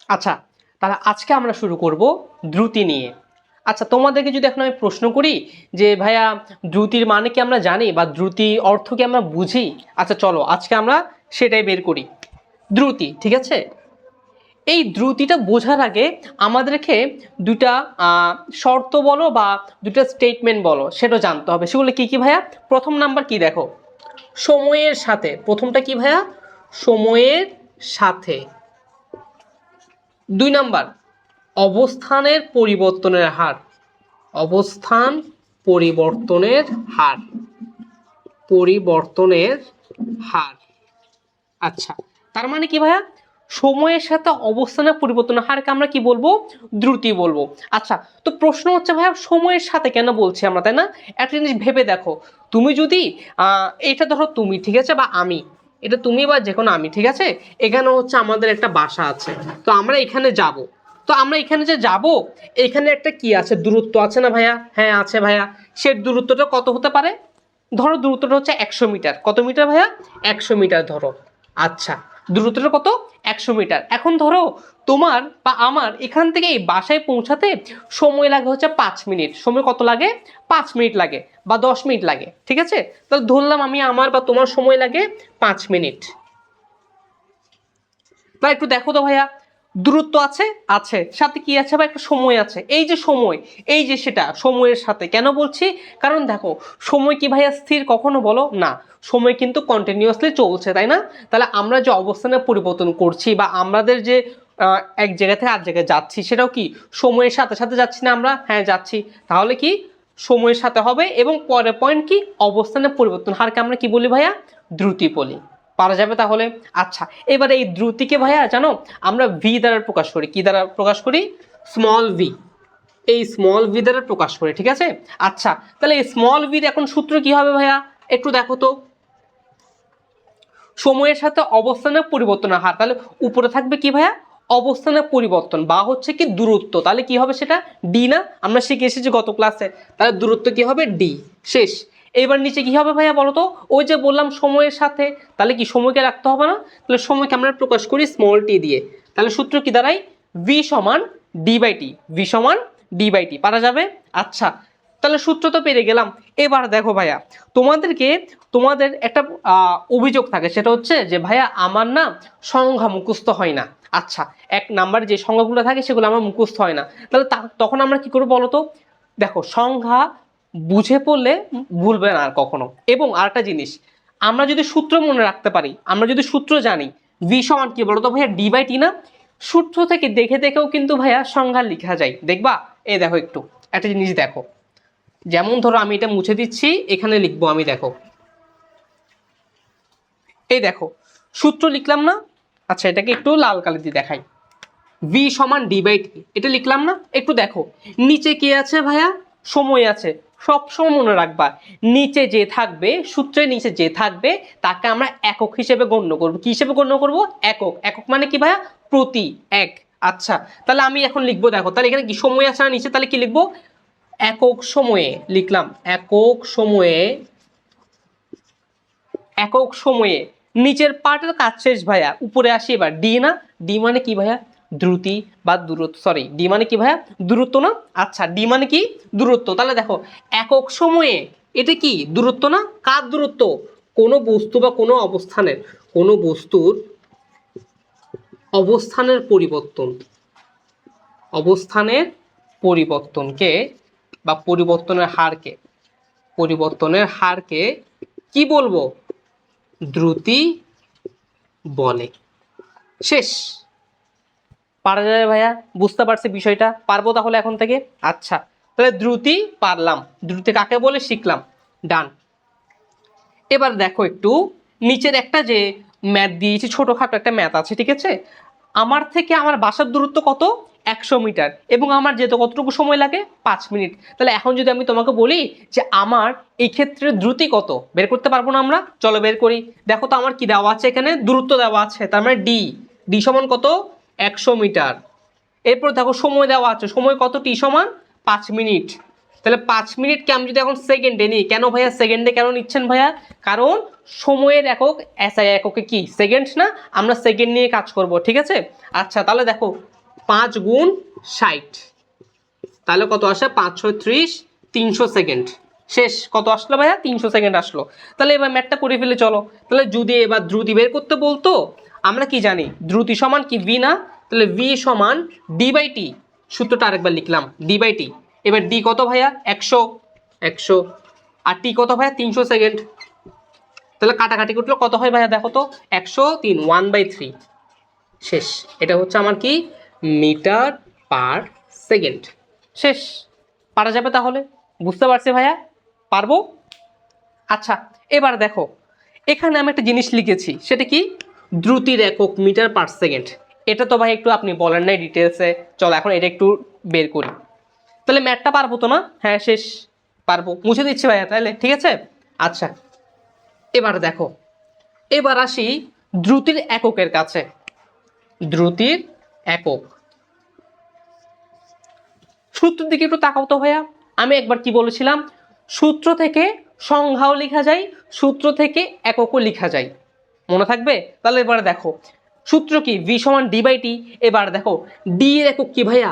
আচ্ছা, তাহলে আজকে আমরা শুরু করব দ্রুতি নিয়ে। আচ্ছা, তোমাদেরকে যদি এখন আমি প্রশ্ন করি যে ভাইয়া দ্রুতির মানে কি আমরা জানি বা দ্রুতি অর্থ কি আমরা বুঝি? আচ্ছা চলো আজকে আমরা সেটাই বের করি। দ্রুতি, ঠিক আছে? এই দ্রুতিটা বোঝার আগে আমাদেরকে দুটা শর্ত বলো বা দুটা স্টেটমেন্ট বলো সেটা জানতে হবে। সেগুলো কি কি ভাইয়া? প্রথম নাম্বার কি দেখো, সময়ের সাথে। প্রথমটা কি ভাইয়া? সময়ের সাথে। 2 নাম্বার অবস্থানের পরিবর্তনের হার। অবস্থান পরিবর্তনের হার। পরিবর্তনের হার। আচ্ছা, তার মানে কি ভাইয়া? সময়ের সাথে অবস্থানের পরিবর্তনের হারকে আমরা কি বলবো? দ্রুতি বলবো। আচ্ছা, তো প্রশ্ন হচ্ছে ভাইয়া সময়ের সাথে কেন বলছি আমরা, তাই না? একটা জিনিস ভেবে দেখো, তুমি যদি এটা ধরো তুমি, ঠিক আছে, বা আমি, এটা তুমি বা যে কোনো আমি, ঠিক আছে, এখানে হচ্ছে আমাদের একটা বাসা আছে, তো আমরা এখানে যাব। তো আমরা এখানে যে যাব, এখানে একটা কি আছে, দূরত্ব আছে না ভাইয়া? হ্যাঁ আছে ভাইয়া। সে দূরত্বটা কত হতে পারে? ধরো দূরত্বটা হচ্ছে 100 মিটার। কত মিটার ভাইয়া? 100 মিটার ধরো। আচ্ছা, দূরত্বটা কত? 100 মিটার। এখন ধরো তোমার বা আমার এখান থেকে এই বাসায় পৌঁছাতে সময় লাগে হচ্ছে 5 মিনিট। সময় কত লাগে? 5 মিনিট লাগে বা 10 মিনিট লাগে, ঠিক আছে? তাহলে ধরলাম আমি আমার বা তোমার সময় লাগে 5 মিনিট। বা একটু দেখো তো ভাইয়া, দূরত্ব আছে, আছে, সাথে কি আছে বা একটা সময় আছে। এই যে সময়, এই যে সেটা সময়ের সাথে কেন বলছি? কারণ দেখো, সময় কি ভাইয়া স্থির কখনো বলো না? সময় কিন্তু কন্টিনিউয়াসলি চলছে, তাই না? তাহলে আমরা যে অবস্থানে পরিবর্তন করছি বা আমাদের যে এক জায়গা থেকে আর জায়গায় যাচ্ছি, সেটাও কি সময়ের সাথে সাথে যাচ্ছি না আমরা? হ্যাঁ যাচ্ছি। তাহলে কি সময়ের সাথে হবে। এবং পরের পয়েন্ট কি? অবস্থানের পরিবর্তন হারকে আমরা কি বলি ভাইয়া? দ্রুতি বলি। পারা যাবে তাহলে? আচ্ছা, এবারে এই দ্রুতিকে ভাইয়া জানো আমরা ভি দ্বারা প্রকাশ করি। কি দ্বারা প্রকাশ করি? Small V. এই স্মল ভি দ্বারা প্রকাশ করি, ঠিক আছে? আচ্ছা, তাহলে এই স্মল ভির এখন সূত্র কি হবে ভাইয়া? একটু দেখো তো, সময়ের সাথে অবস্থানের পরিবর্তনের হার। তাহলে উপরে থাকবে কি ভাইয়া? অবস্থানের পরিবর্তন বা হচ্ছে কি দূরত্ব। তাহলে কি হবে সেটা? ডি না? আমরা শিখে এসেছি গত ক্লাসে। তাহলে দূরত্ব কি হবে? ডি। শেষ। এবার নিচে কি হবে ভাইয়া বলো তো? ওই যে বললাম সময়ের সাথে, তাহলে কি সময়কে রাখতে হবে না? তাহলে সময়কে আমরা প্রকাশ করি স্মল টি দিয়ে। তাহলে সূত্র কি দাঁড়ায়? ভি সমান ডি বাই টি। ভি সমান ডি বাই টি। পারা যাবে? আচ্ছা, তাহলে সূত্র তো পেরে গেলাম। এবার দেখো ভাইয়া, তোমাদেরকে তোমাদের একটা অভিযোগ থাকে, সেটা হচ্ছে যে ভাইয়া আমার না সংখ্যা মুখস্থ হয় না। আচ্ছা, 1 নাম্বারে যে সংখ্যাগুলো থাকে সেগুলো আমার মুখস্থ হয় না। তাহলে তখন আমরা কি করবো বলো তো? দেখো, সংখ্যা বুঝে পড়লে ভুলবে না আর কখনো। এবং আরেকটা জিনিস, আমরা যদি সূত্র মনে রাখতে পারি, আমরা যদি সূত্র জানি, ভি সমান কি বলতো ভাইয়া? ডি বাই টি না? সূত্র থেকে দেখে দেখেও কিন্তু ভাইয়া সংখ্যা লেখা যায়, দেখবা? এই দেখো একটু একটা জিনিস দেখো, যেমন ধরো আমি এটা মুছে দিচ্ছি, এখানে লিখবো আমি, দেখো এই দেখো সূত্র লিখলাম না? আচ্ছা, এটাকে একটু লাল কালি দিয়ে দেখাই। ভি সমান ডি বাই টি, এটা লিখলাম না? একটু দেখো নিচে কি আছে ভাইয়া? সময় আছে। সব সময় মনে রাখবা, নিচে যে থাকবে, সূত্রের নিচে যে থাকবে তাকে আমরা একক হিসেবে গণ্য করব। কি হিসেবে গণ্য করব? একক। একক মানে কি ভাইয়া? প্রতি এক। আচ্ছা, তাহলে আমি এখন লিখবো, দেখো তাহলে এখানে কি সময় আছে না নিচে? তাহলে কি লিখবো? একক সময়ে লিখলাম। একক সময়ে, একক সময়ে। নিচের পার্টের কাজ শেষ ভাইয়া, উপরে আসি এবার। ডি না? ডি মানে কি ভাইয়া? দ্রুতি বা দূরত্ব। সরি, ডি মানে কি ভাইয়া? দূরত্ব না? আচ্ছা, ডি মানে কি? দূরত্ব। তাহলে দেখো একক সময়ে, এটা কি দূরত্ব না? কার দূরত্ব? কোনো বস্তু বা কোনো অবস্থানের, কোনো বস্তুর অবস্থানের পরিবর্তন, অবস্থানের পরিবর্তনকে বা পরিবর্তনের হারকে, পরিবর্তনের হারকে কি বলবো? দ্রুতি বলে। শেষ। পারা যাবে ভাইয়া? বুঝতে পারছি বিষয়টা? পারবো তাহলে এখন থেকে? আচ্ছা, তাহলে দ্রুতি পারলাম। দ্রুতি কাকে বলে শিখলাম। ডান। এবার দেখো একটু নিচের একটা যে ম্যাথ দিয়েছি, ছোটখাটো একটা ম্যাথ আছে, ঠিক আছে? আমার থেকে আমার বাসার দূরত্ব কত? 100 মিটার। এবং আমার যেতে কতটুকু সময় লাগে? 5 মিনিট। তাহলে এখন যদি আমি তোমাকে বলি যে আমার এই ক্ষেত্রে দ্রুতি কত, বের করতে পারবো না আমরা? চলো বের করি। দেখো তো আমার কি দেওয়া আছে এখানে? দূরত্ব দেওয়া আছে, তার মানে ডি। ডি সমান কত? 100 মিটার। এরপর দেখো সময় দেওয়া আছে, সময় কত? টি সমান 5 মিনিট। তাহলে 5 মিনিটকে আমি যদি এখন সেকেন্ডে নিই, কেন ভাইয়া সেকেন্ডে কেন নিচ্ছেন ভাইয়া? কারণ সময়ের একক এসআই এককে কি সেকেন্ড না? আমরা সেকেন্ড নিয়ে কাজ করব, ঠিক আছে? আচ্ছা, তাহলে দেখো 5 গুণ 60, তাহলে কত আসে 5 6 30, 300 সেকেন্ড। শেষ। কত আসলো ভাইয়া? 300 সেকেন্ড আসলো। তাহলে এবার ম্যাথটা করে ফেলে চলো। তাহলে যদি এবার দ্রুতি বের করতে বলতো, আমরা কি জানি দ্রুতি সমান কি ভি না, তাহলে ভি সমান ডি বাই টি, সূত্রটা আরেকবার লিখলাম ডি বাই টি। এবার ডি কত ভাইয়া? 100, আর টি কত ভাইয়া? 300 সেকেন্ড। তাহলে কাটাকাটি করলে কত হয় ভাইয়া? দেখো তো, 103, 1/3। শেষ। এটা হচ্ছে আমার কি মিটার পার সেকেন্ড। শেষ। পারা যাবে তাহলে? বুঝতে পারছি ভাইয়া? পারবো? আচ্ছা, এবার দেখো এখানে আমি একটা জিনিস লিখেছি, সেটা কি? দ্রুতির একক মিটার পার সেকেন্ড। এটা তো ভাই একটু আপনি বলেন নাই ডিটেলসে, চলো এখন এটা একটু বের করি। তাহলে ম্যাথটা পারবো তো না? হ্যাঁ শেষ। পারবো, মুছে দিচ্ছি ভাইয়া তাহলে, ঠিক আছে? আচ্ছা, এবার দেখো, এবার আসি দ্রুতির এককের কাছে। দ্রুতির একক সূত্রের দিকে একটু তাকাও তো ভাইয়া। আমি একবার কি বলেছিলাম? সূত্র থেকে সংজ্ঞাও লেখা যায়, সূত্র থেকে এককও লেখা যায়, মনে থাকবে? তাহলে এবার দেখো সূত্র কি? ভি সমান ডি বাই টি। এবার দেখো ডি এর একক কি ভাইয়া?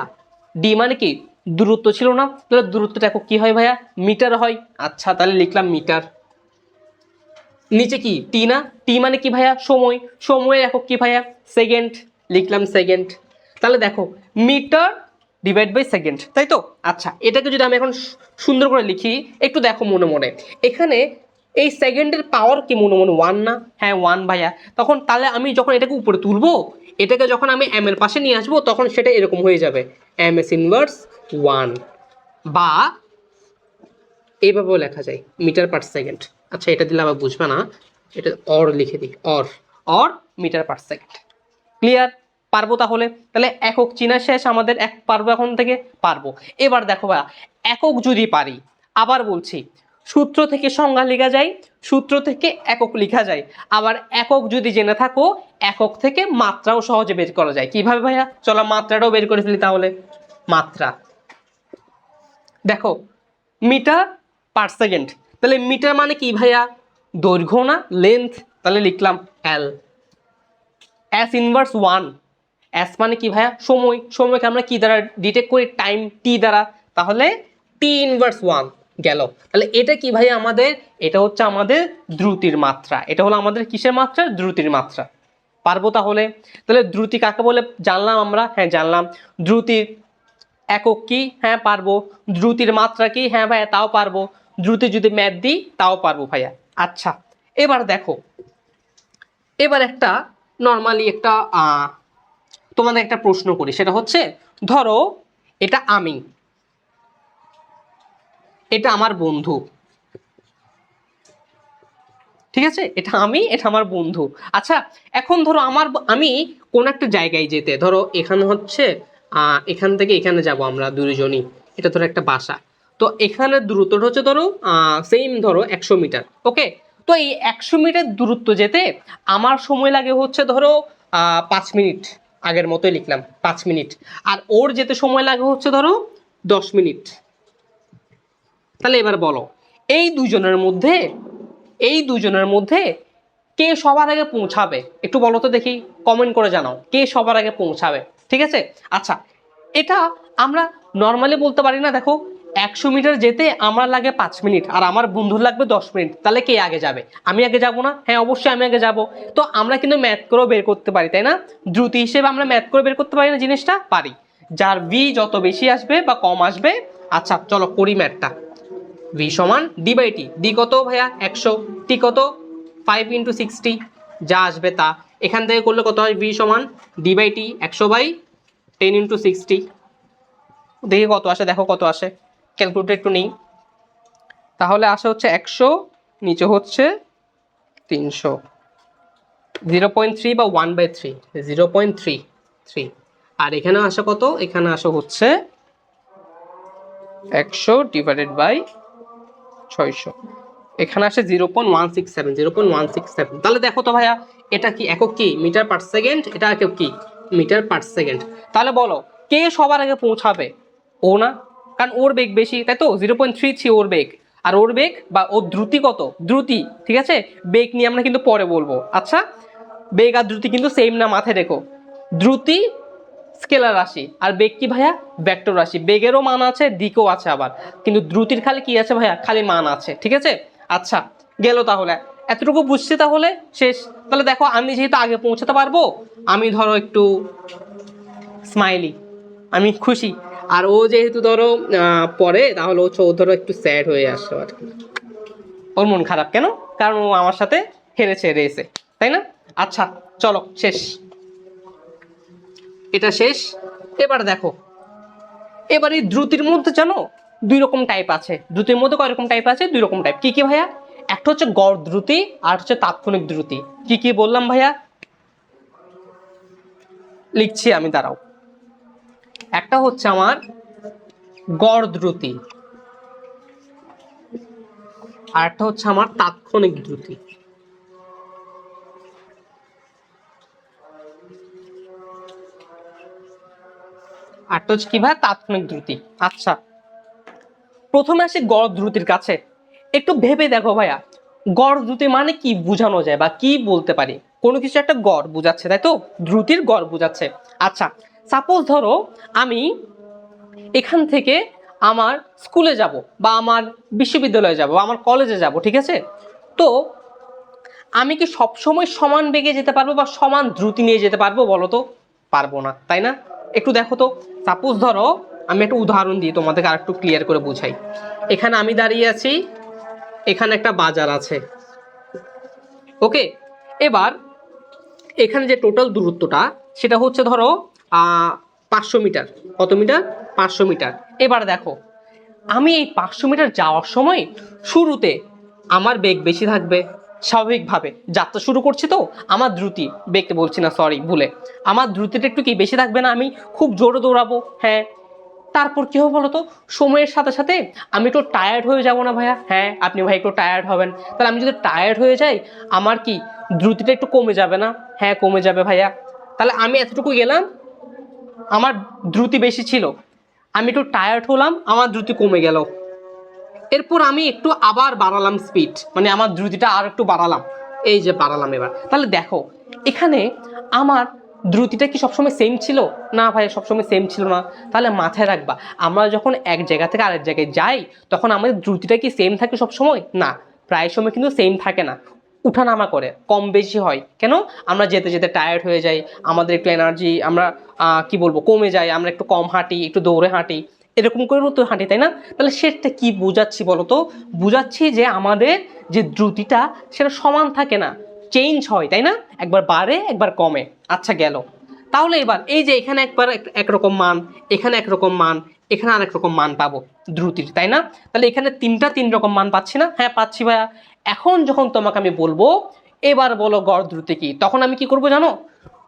ডি মানে কি? দূরত্ব ছিল না? তাহলে দূরত্বটা একক কি হয় ভাইয়া? মিটার হয়। আচ্ছা, তাহলে লিখলাম মিটার। নিচে কি? টি না? টি মানে কি ভাইয়া? সময়। সময়ের একক কি ভাইয়া? সেকেন্ড। লিখলাম সেকেন্ড। তাহলে দেখো মিটার ডিভাইড বাই সেকেন্ড, তাই তো? আচ্ছা, এটাকে যদি আমি এখন সুন্দর করে লিখি, একটু দেখো মনে মনে, এখানে এই সেকেন্ডের পাওয়ার কি মনে মনে 1 না? হ্যাঁ 1 ভাইয়া। তখন তাহলে আমি যখন এটাকে উপরে তুলবো, এটাকে যখন আমি এম এর পাশে নিয়ে আসবো, তখন সেটা এরকম হয়ে যাবে এম এস ইনভার্স 1, বা এইভাবেও লেখা যায় মিটার পার সেকেন্ড। আচ্ছা, এটা দিলে আবার বুঝবে না, এটা অর লিখে দিই, or metre per second. Clear? পারবো তাহলে? তাহলে একক চিনা শেষ আমাদের। এক পারবো এখন থেকে? পারবো। এবার দেখো ভাইয়া, একক যদি পারি, আবার বলছি, সূত্র থেকে সংজ্ঞা লেখা যায়, সূত্র থেকে একক লেখা যায়, আবার একক যদি জেনে থাকো, একক থেকে মাত্রাও সহজে বের করা যায়। কিভাবে ভাইয়া? চলো মাত্রাটাও বের করে ফেলি তাহলে। মাত্রা দেখো, মিটার পার সেকেন্ড। তাহলে মিটার মানে কি ভাইয়া? দৈর্ঘ্য না? লেন্থ। তাহলে লিখলাম এল। এস ইনভার্স 1, এস মানে কি ভাইয়া? সময়। সময়কে আমরা কি দ্বারা ডিটেক্ট করি? টাইম, টি দ্বারা। তাহলে টি ইনভার্স 1 গেল। তাহলে এটা কি ভাইয়া আমাদের? এটা হচ্ছে আমাদের দ্রুতির মাত্রা। এটা হলো আমাদের কিসের মাত্রা? দ্রুতির মাত্রা। পারবো তাহলে? তাহলে দ্রুতি কাকে বলে জানলাম আমরা? হ্যাঁ জানলাম। দ্রুতির একক কি? হ্যাঁ পারবো। দ্রুতির মাত্রা কি? হ্যাঁ ভাইয়া তাও পারবো। দ্রুতি যদি ম্যাথ দিই তাও পারবো ভাইয়া। আচ্ছা, এবার দেখো, এবার একটা নর্মালি একটা তোমাদের একটা প্রশ্ন করি, সেটা হচ্ছে ধরো এটা আমি, এটা আমার বন্ধু, ঠিক আছে? এটা আমি, এটা আমার বন্ধু। আচ্ছা, এখন ধরো আমি কোন একটা জায়গায় যেতে, ধরো এখানে হচ্ছে এখান থেকে এখানে যাব আমরা দুজনই, এটা ধরো একটা বাসা। তো এখানে দূরত্বটা হচ্ছে ধরো সেম ধরো 100 মিটার। ওকে, তো এই 100 মিটার দূরত্ব যেতে আমার সময় লাগে হচ্ছে ধরো 5 মিনিট। আগের মতোই লিখলাম 5 মিনিট। আর ওর যেতে সময় লাগে হচ্ছে ধরো 10 মিনিট। তাহলে এবার বলো, এই দুজনের মধ্যে কে সবার আগে পৌঁছাবে? একটু বলো তো দেখি, কমেন্ট করে জানাও কে সবার আগে পৌঁছাবে। ঠিক আছে? আচ্ছা, এটা আমরা নর্মালি বলতে পারি না। দেখো 100 মিটার যেতে আমার লাগে 5 মিনিট, আর আমার বন্ধুর লাগবে 10 মিনিট। তাহলে কে আগে যাবে? আমি আগে যাব না? হ্যাঁ অবশ্যই আমি আগে যাব। তো আমরা কিন্তু ম্যাথ করেও বের করতে পারি, তাই না? দ্রুতি হিসেবে আমরা ম্যাথ করে বের করতে পারি না জিনিসটা? পারি। যার ভি যত বেশি আসবে বা কম আসবে। আচ্ছা চলো করি ম্যাথটা। ভি সমান ডি বাই টি। ডি কত ভাইয়া? 100। টি কত? 5 × 60, যা আসবে তা। এখান থেকে করলে কত হয়? ভি সমান ডি বাই টি 100/10 × 60। দেখি কত আসে, দেখো কত আসে। ক্যালকুলেটর একটু নেই। তাহলে আসে হচ্ছে 100, নিচে হচ্ছে 300, 0.3 বা 1/3, 0.33। আর এখানে আসে কত? এখানে আসে হচ্ছে 100 / 600। এখানে আসে 0.167, 0.167। তাহলে দেখো তো ভাইয়া, এটা কি একক? কি মিটার পার সেকেন্ড। এটা একক কি? Metre per second. তাহলে বলো কে সবার আগে পৌঁছাবে? ও না? কারণ ওর বেগ বেশি, তাই তো? 0.33 ওর বেগ। আর ওর বেগ বা ওর দ্রুতি কত? দ্রুতি, ঠিক আছে? বেগ নিয়ে আমরা কিন্তু পরে বলবো। আচ্ছা, বেগ আর দ্রুতি কিন্তু সেম না, মাথায় রেখো। দ্রুতি স্কেলার রাশি, আর বেগ কি ভাইয়া ভেক্টর রাশি। বেগেরও মান আছে, দিকও আছে আবার, কিন্তু দ্রুতির খালি কি আছে ভাইয়া, খালি মান আছে। ঠিক আছে, আচ্ছা গেল, তাহলে এতটুকু বুঝছি, তাহলে শেষ। তাহলে দেখো আমি যেহেতু আগে পৌঁছাতে পারবো, আমি ধরো একটু স্মাইলি, আমি খুশি, আর ও যেহেতু ধরো পরে, তাহলে ও ধরো একটু স্যাড হয়ে আসলো আর কি। ওর মন খারাপ কেন, কারণ ও আমার সাথে হেরেছে রেসে, তাই না? আচ্ছা চলো শেষ, এটা শেষ। এবার দেখো, এবার এই দ্রুতির মধ্যে জানো দুই রকম টাইপ আছে। দ্রুতির মধ্যে কয় রকম টাইপ আছে? দুই রকম টাইপ। কি কি ভাইয়া? একটা হচ্ছে গড় দ্রুতি, আর হচ্ছে তাৎক্ষণিক দ্রুতি। কি কি বললাম ভাইয়া? লিখছি আমি, দাঁড়াও। একটা হচ্ছে আমার গড় দ্রুতি, আর একটা হচ্ছে আমার তাৎক্ষণিক দ্রুতি। আরটা হচ্ছে কি ভাই? তাৎক্ষণিক দ্রুতি। আচ্ছা, প্রথমে আসি গড় দ্রুতির কাছে। একটু ভেবে দেখো ভাইয়া, গড় দ্রুতি মানে কি বোঝানো যায় বা কি বলতে পারি? কোনো কিছু একটা গড় বোঝাচ্ছে, তাই তো? দ্রুতির গড় বোঝাচ্ছে। আচ্ছা, সাপোজ ধরো আমি এখান থেকে আমার স্কুলে যাব, বা আমার বিশ্ববিদ্যালয়ে যাব, বা আমার কলেজে যাব, ঠিক আছে? তো আমি কি সবসময় সমান বেগে যেতে পারবো বা সমান দ্রুতি নিয়ে যেতে পারবো? বলো তো, পারবো না, তাই না? একটু দেখো তো, সাপোজ ধরো আমি একটা উদাহরণ দিয়ে তোমাদেরকে আর একটু ক্লিয়ার করে বুঝাই। এখানে আমি দাঁড়িয়ে আছি, এখানে একটা বাজার আছে, ওকে? এবার এখানে যে টোটাল দূরত্বটা, সেটা হচ্ছে ধরো 500 মিটার। কত মিটার? 500 মিটার। এবার দেখো, আমি এই 500 মিটার যাওয়ার সময় শুরুতে আমার বেগ বেশি থাকবে, স্বাভাবিকভাবে যাত্রা শুরু করছি, তো আমার দ্রুতি, বেগকে বলছি না, সরি ভুলে, আমার দ্রুতিটা একটু কি বেশি থাকবে না? আমি খুব জোরে দৌড়াবো, হ্যাঁ। তারপর কি হবে বলতো, সময়ের সাথে সাথে আমি একটু টায়ার্ড হয়ে যাব না ভাইয়া? হ্যাঁ, আপনি ভাই একটু টায়ার্ড হবেন। তাহলে আমি যদি টায়ার্ড হয়ে যাই, আমার কি দ্রুতিটা একটু কমে যাবে না? হ্যাঁ, কমে যাবে ভাইয়া। তাহলে আমি এতটুকু গেলাম, আমার দ্রুতি বেশি ছিল, আমি একটু টায়ার্ড হলাম, আমার দ্রুতি কমে গেল। এরপর আমি একটু আবার বাড়ালাম স্পিড, মানে আমার দ্রুতিটা আর একটু বাড়ালাম, এই যে বাড়ালাম এবার। তাহলে দেখো, এখানে আমার দ্রুতিটা কি সবসময় সেম ছিল? না ভাই, সবসময় সেম ছিল না। তাহলে মাথায় রাখবা, আমরা যখন এক জায়গা থেকে আরেক জায়গায় যাই, তখন আমাদের দ্রুতিটা কি সেম থাকে সবসময়? না, প্রায় সময় কিন্তু সেম থাকে না, উঠানামা করে, কম বেশি হয়। কেন? আমরা যেতে যেতে টায়ার্ড হয়ে যাই, আমাদের একটু এনার্জি, আমরা কি বলবো, কমে যায়, আমরা একটু কম হাঁটি, একটু দৌড়ে হাঁটি, এরকম করে তো হাঁটি, তাই না? তাহলে সেটা কি বুঝাচ্ছি বলতো? বুঝাচ্ছি যে আমাদের যে দ্রুতিটা, সেটা সমান থাকে না, চেঞ্জ হয়, তাই না? একবার বাড়ে, একবার কমে। আচ্ছা গেল। তাহলে এবার এই যে এখানে একবার একরকম মান, এখানে একরকম মান, এখানে আরেক রকম মান পাবো দ্রুতির, তাই না? তাহলে এখানে তিন রকম মান পাচ্ছি না? হ্যাঁ পাচ্ছি ভাইয়া। এখন যখন তোমাকে আমি বলবো এবার বলো গড় দ্রুতি কি, তখন আমি কি করব জানো?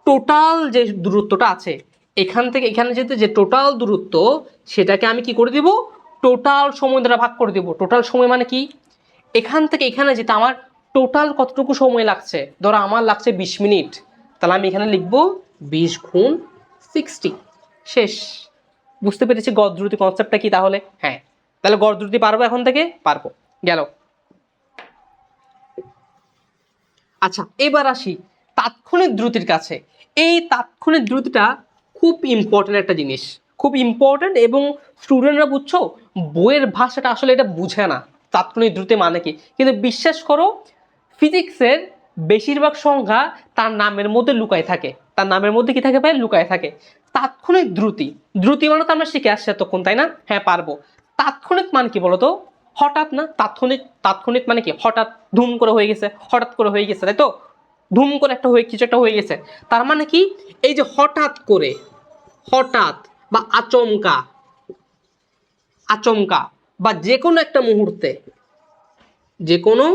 টোটাল যে দূরত্বটা আছে এখান থেকে এখানে যেতে, যে টোটাল দূরত্ব, সেটাকে আমি কি করে দিব? টোটাল সময় দ্বারা ভাগ করে দিব। টোটাল সময় মানে কি? এখান থেকে এখানে যেতে আমার টোটাল কতটুকু সময় লাগছে? ধরো আমার লাগছে 20 মিনিট, তাহলে আমি এখানে লিখবো 20 গুণ 60। শেষ। বুঝতে পেরেছি গড় দ্রুতি কনসেপ্টটা কি তাহলে? হ্যাঁ, তাহলে গড় দ্রুতি পারবো, এখন থেকে পারবো। গেল। আচ্ছা, এবার আসি তাৎক্ষণিক দ্রুতির কাছে। এই তাৎক্ষণিক দ্রুতিটা খুব ইম্পর্টেন্ট একটা জিনিস, খুব ইম্পর্টেন্ট, এবং স্টুডেন্টরা বুঝছো বইয়ের ভাষাটা আসলে এটা বুঝে না তাৎক্ষণিক দ্রুতি মানে কি। কিন্তু বিশ্বাস করো, ফিজিক্সের বেশিরভাগ সংজ্ঞা তার নামের মধ্যে লুকায় থাকে। তার নামের মধ্যে কি থাকে ভাই? লুকায় থাকে। তাৎক্ষণিক দ্রুতি, দ্রুতি মানে তো আমরা শিখে আসছি এতক্ষণ, তাই না? হ্যাঁ পারবো। তাৎক্ষণিক মানে কি বলতো? হঠাৎ না? তাৎক্ষণিক, তাৎক্ষণিক মানে কি? হঠাৎ, ধুম করে হয়ে গেছে, হঠাৎ করে হয়ে গেছে, তাই তো? ধুম করে একটা হয়ে কিছু একটা হয়ে গেছে, তার মানে কি? এই যে হঠাৎ করে, হঠাৎ বা আচমকা, আচমকা বা যে কোনো একটা মুহূর্তে, যে কোনো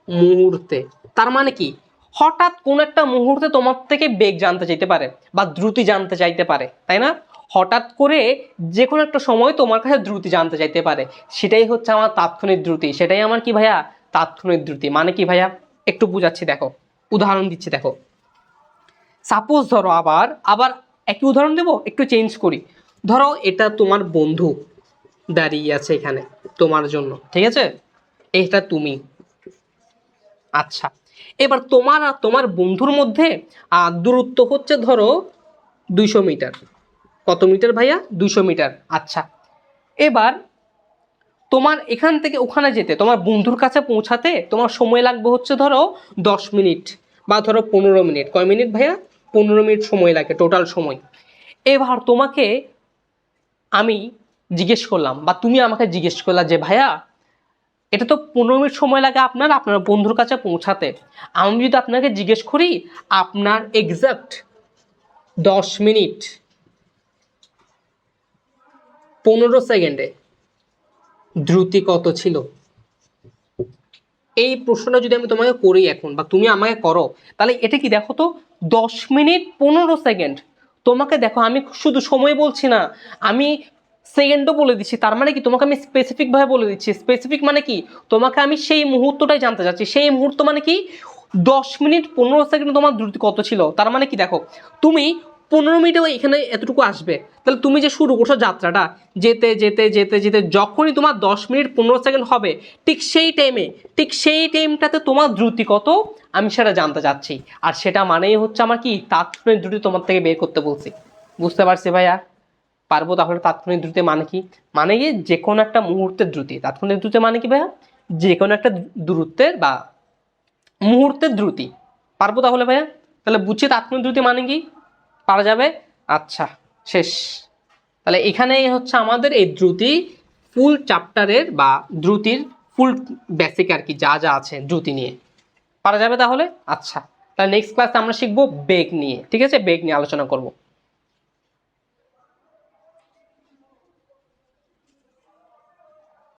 মুহূর্তে, তার মানে কি? হঠাৎ কোন একটা মুহূর্তে তোমার থেকে বেগ জানতে চাইতে পারে বা দ্রুতি জানতে চাইতে পারে, তাই না? হঠাৎ করে যে কোনো একটা সময় তোমার কাছে দ্রুতি জানতে চাইতে পারে, সেটাই হচ্ছে আমার তাৎক্ষণিক দ্রুতি। সেটাই আমার কি ভাইয়া? তাৎক্ষণিক দ্রুতি। মানে কি ভাইয়া? একটু বুঝাচ্ছি, দেখো, উদাহরণ দিচ্ছি, দেখো। সাপোজ ধরো, আবার আবার একই উদাহরণ দেবো, একটু চেঞ্জ করি। ধরো এটা তোমার বন্ধু দাঁড়িয়ে আছে এখানে তোমার জন্য, ঠিক আছে? এটা তুমি। আচ্ছা, এবার তোমার আর তোমার বন্ধুর মধ্যে দূরত্ব হচ্ছে ধরো 200 মিটার, কত মিটার ভাইয়া? 200 মিটার। আচ্ছা, এবার তোমার এখান থেকে ওখানে যেতে, তোমার বন্ধুর কাছে পৌঁছাতে তোমার সময় লাগবে হচ্ছে ধরো 10 মিনিট বা ধরো 15 মিনিট। কয় মিনিট ভাইয়া? 15 মিনিট সময় লাগে টোটাল সময়। এবার তোমাকে আমি জিজ্ঞেস করলাম বা তুমি আমাকে জিজ্ঞেস করলা যে ভাইয়া এটা তো 15 মিনিট সময় লাগে আপনার আপনার বন্ধুর কাছে পৌঁছাতে, আমি যদি আপনাকে জিজ্ঞেস করি আপনার এক্সাক্ট 10 মিনিট 15 সেকেন্ডে দ্রুতি কত ছিল, এই প্রশ্নটা যদি আমি তোমাকে করি এখন বা তুমি আমাকে করো, তাহলে এটা কি দেখো তো 10 মিনিট 15 সেকেন্ড। তোমাকে দেখো আমি শুধু সময় বলছি না, আমি সেকেন্ডও বলে দিচ্ছি। তার মানে কি তোমাকে আমি স্পেসিফিক ভাবে বলে দিচ্ছি। স্পেসিফিক মানে কি, তোমাকে আমি সেই মুহূর্তটাই জানতে চাচ্ছি। সেই মুহূর্ত মানে কি 10 মিনিট 15 সেকেন্ড তোমার দ্রুতি কত ছিল। তার মানে কি দেখো তুমি 15 মিনিটেও এখানে এতটুকু আসবে, তাহলে তুমি যে শুরু করছো যাত্রাটা, যেতে যেতে যেতে যেতে যখনই তোমার 10 মিনিট 15 সেকেন্ড হবে, ঠিক সেই টাইমটাতে তোমার দ্রুতি কত আমি সেটা জানতে চাচ্ছি। আর সেটা মানেই হচ্ছে আমার কি তাৎক্ষণিক দ্রুতি তোমার থেকে বের করতে বলছি। বুঝতে পারছি ভাইয়া? পারবো। তাহলে তাৎক্ষণিক দ্রুতি মানে কি? মানে কি যে কোনো একটা মুহূর্তের দ্রুতি। তাৎক্ষণিক দ্রুতি মানে কি ভাইয়া? যে কোনো একটা দূরত্বের বা মুহূর্তের দ্রুতি। পারবো তাহলে ভাইয়া? তাহলে বুঝছি তাৎক্ষণিক দ্রুতি মানে কি, পারা যাবে। আচ্ছা, শেষ। তাহলে এখানেই হচ্ছে আমাদের এই দ্রুতি ফুল চ্যাপ্টারের বা দ্রুতির ফুল বেসিক আর কি যা যা আছে দ্রুতি নিয়ে পারা যাবে তাহলে। আচ্ছা, তাহলে নেক্সট ক্লাসে আমরা শিখবো বেগ নিয়ে। ঠিক আছে, বেগ নিয়ে আলোচনা করব।